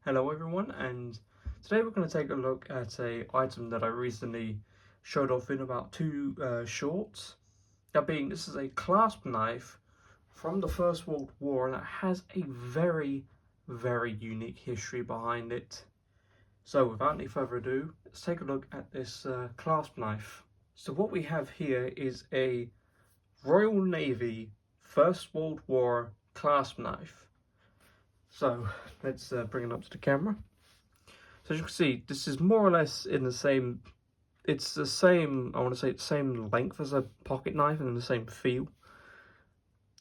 Hello everyone, and today we're going to take a look at a item that I recently showed off in about two shorts. That being, this is a clasp knife from the First World War, and it has a very unique history behind it. So without any further ado, let's take a look at this clasp knife. So what we have here is a Royal Navy First World War clasp knife. So let's bring it up to the camera. So as you can see, this is more or less in the same, it's the same, I want to say the same length as a pocket knife and the same feel.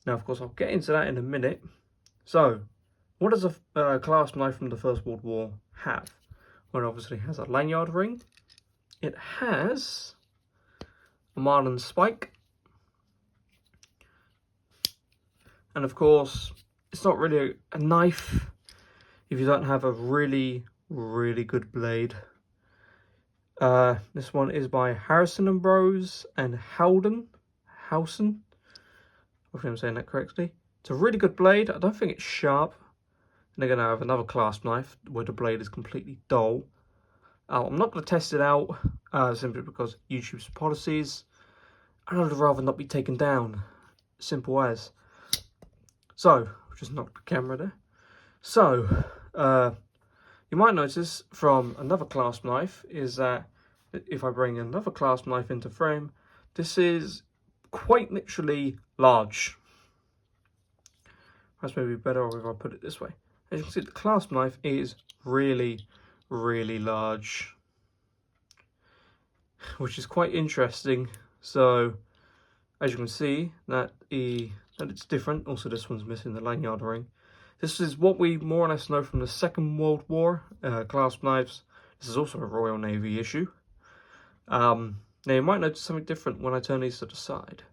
Now of course I'll get into that in a minute. So what does a clasp knife from the First World War have? Well, it obviously has a lanyard ring. It has a marlin spike. And of course, it's not really a knife if you don't have a really good blade. This one is by Harrison and Bros and Howden. Howson. Hopefully I'm saying that correctly. It's a really good blade. I don't think it's sharp. And they're going to have another clasp knife where the blade is completely dull. I'm not going to test it out simply because YouTube's policies. And I'd rather not be taken down. Simple as. So, just knock the camera there. So, you might notice from another clasp knife is that if I bring another clasp knife into frame, this is quite literally large. That's maybe better if I put it this way. As you can see, the clasp knife is really large, which is quite interesting. So, as you can see, that it's different. Also, this one's missing the lanyard ring. This is what we more or less know from the Second World War clasp knives. This is also a Royal Navy issue. Now you might notice something different when I turn these to the side.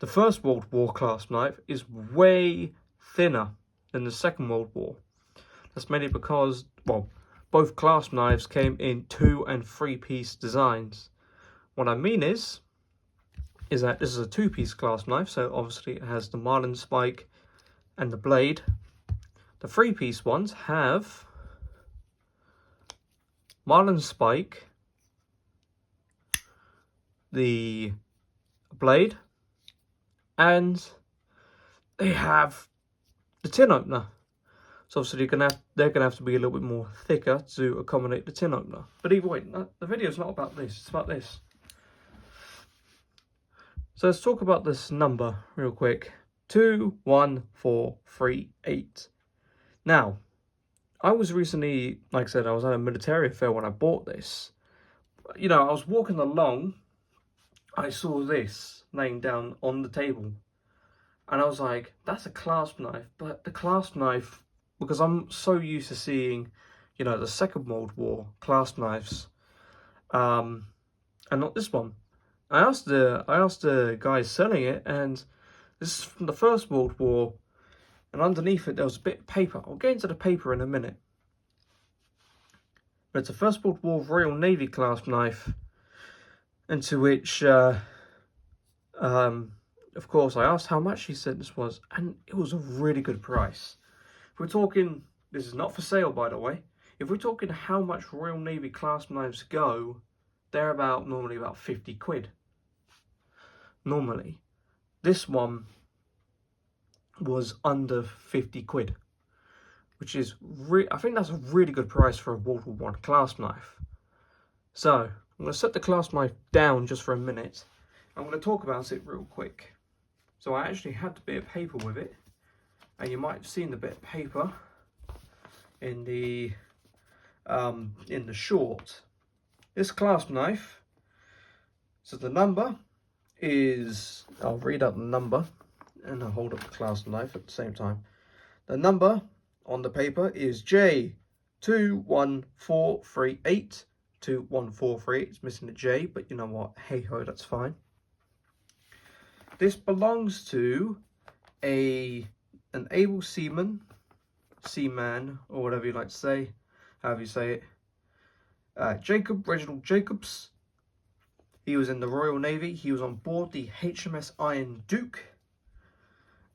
The First World War clasp knife is way thinner than the Second World War. That's mainly because, well, both clasp knives came in 2- and 3-piece designs. What I mean is that this is a 2-piece clasp knife, so obviously it has the marlin spike and the blade. The 3-piece ones have marlin spike, the blade, and they have the tin opener. So obviously they're gonna have to be a little bit more thicker to accommodate the tin opener. But either way, the video is not about this, it's about this. So let's talk about this number real quick. 21438. Now, I was recently, like I said, I was at a military affair when I bought this. You know, I was walking along, I saw this laying down on the table. And I was like, that's a clasp knife. But the clasp knife, because I'm so used to seeing, you know, the Second World War clasp knives, and not this one. I asked the guys selling it, and this is from the First World War, and underneath it there was a bit of paper. I'll get into the paper in a minute. But it's a First World War Royal Navy clasp knife, into which, of course, I asked how much he said this was, and it was a really good price. If we're talking, this is not for sale by the way, if we're talking how much Royal Navy clasp knives go, they're normally about 50 quid. Normally. This one was under 50 quid, which is, I think that's a really good price for a World War I clasp knife. So, I'm going to set the clasp knife down just for a minute. I'm going to talk about it real quick. So I actually had the bit of paper with it, and you might have seen the bit of paper in the short. This clasp knife, so the number is, I'll read out the number and I'll hold up the clasp knife at the same time. The number on the paper is J21438. 21438. It's missing the J, but you know what? Hey ho, that's fine. This belongs to an able seaman, or whatever you like to say, however you say it. Jacob Reginald Jacobs. He was in the Royal Navy. He was on board the HMS Iron Duke.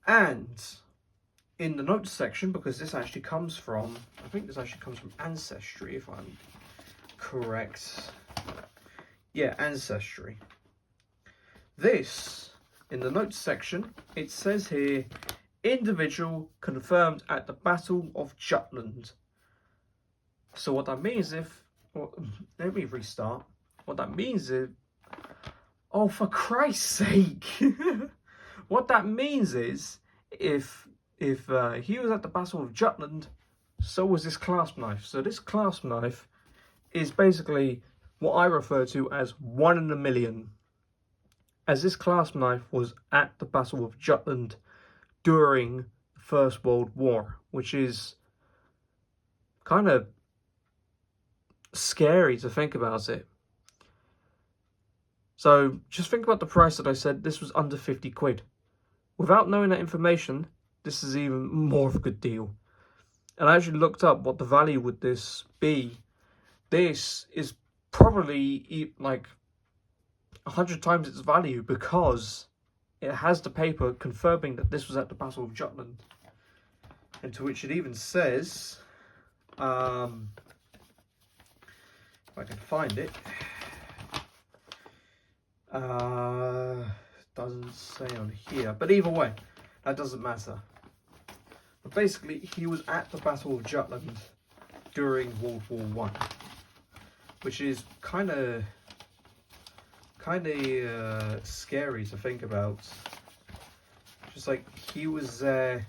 And in the notes section, because this actually comes from, I think this actually comes from Ancestry, if I'm correct. Yeah, Ancestry. This, in the notes section, it says here, individual confirmed at the Battle of Jutland. So what that means well, let me restart. What that means is, oh, for Christ's sake. What that means is, if he was at the Battle of Jutland, so was this clasp knife. So this clasp knife is basically what I refer to as 1 in a million, as this clasp knife was at the Battle of Jutland during the First World War, which is kind of scary to think about it. So just think about the price that I said. This was under 50 quid. Without knowing that information, this is even more of a good deal. And I actually looked up what the value would this be. This is probably like 100 times its value, because it has the paper confirming that this was at the Battle of Jutland. And to which it even says, if I can find it, doesn't say on here, but either way, that doesn't matter. But basically, he was at the Battle of Jutland during World War One, which is kind of scary to think about. Just like he was there,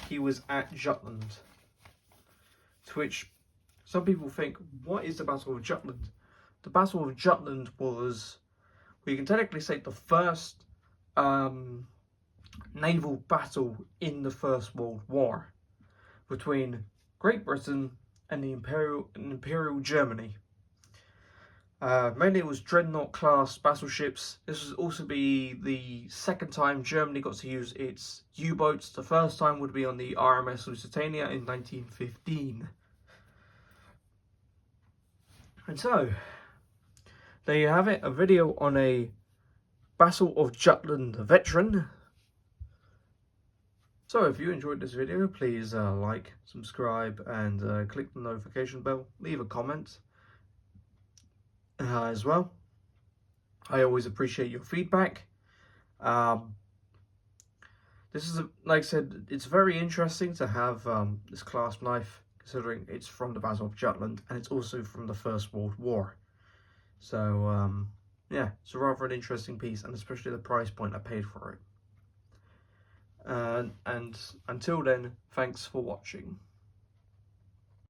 he was at Jutland. To which some people think, what is the Battle of Jutland? The Battle of Jutland was, we can technically say, the first naval battle in the First World War between Great Britain and the Imperial Germany. Mainly it was Dreadnought class battleships. This would also be the second time Germany got to use its U-boats. The first time would be on the RMS Lusitania in 1915. And so, there you have it, a video on a Battle of Jutland veteran. So if you enjoyed this video, please like, subscribe, and click the notification bell. Leave a comment as well. I always appreciate your feedback. This is, like I said, it's very interesting to have this clasp knife, considering it's from the Battle of Jutland and it's also from the First World War. So yeah, it's rather an interesting piece, and especially the price point I paid for it. And until then, thanks for watching.